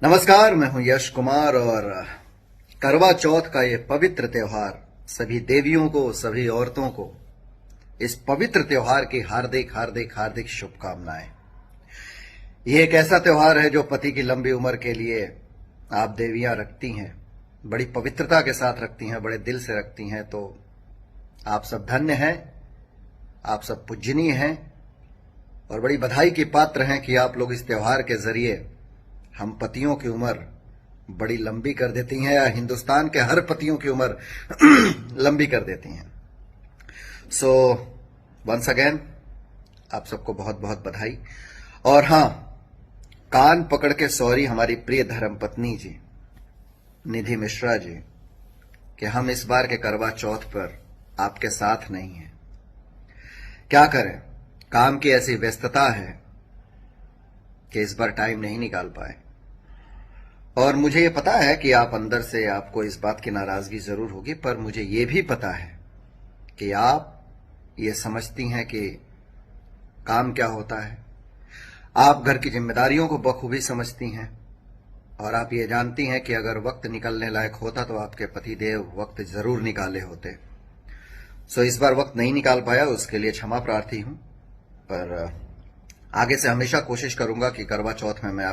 नमस्कार, मैं हूं यश कुमार और करवा चौथ का ये पवित्र त्योहार सभी देवियों को, सभी औरतों को इस पवित्र त्योहार की हार्दिक हार्दिक हार्दिक शुभकामनाएं। ये एक ऐसा त्योहार है जो पति की लंबी उम्र के लिए आप देवियां रखती हैं, बड़ी पवित्रता के साथ रखती हैं, बड़े दिल से रखती हैं। तो आप सब धन्य हैं, आप सब पूजनीय हैं और बड़ी बधाई के पात्र हैं कि आप लोग इस त्योहार के जरिए हम पतियों की उम्र बड़ी लंबी कर देती हैं, या हिंदुस्तान के हर पतियों की उम्र लंबी कर देती हैं। सो वंस अगेन आप सबको बहुत बहुत बधाई। और हां, कान पकड़ के सॉरी हमारी प्रिय धर्मपत्नी जी निधि मिश्रा जी कि हम इस बार के करवा चौथ पर आपके साथ नहीं हैं। क्या करें, काम की ऐसी व्यस्तता है कि इस बार टाइम नहीं निकाल पाए। और मुझे ये पता है कि आप अंदर से आपको इस बात की नाराजगी जरूर होगी, पर मुझे ये भी पता है कि आप ये समझती हैं कि काम क्या होता है। आप घर की जिम्मेदारियों को बखूबी समझती हैं और आप ये जानती हैं कि अगर वक्त निकलने लायक होता तो आपके पतिदेव वक्त जरूर निकाले होते। सो इस बार वक्त नहीं निकाल पाया, उसके लिए क्षमा प्रार्थी हूं, पर आगे से हमेशा कोशिश करूंगा कि करवा चौथ में मैं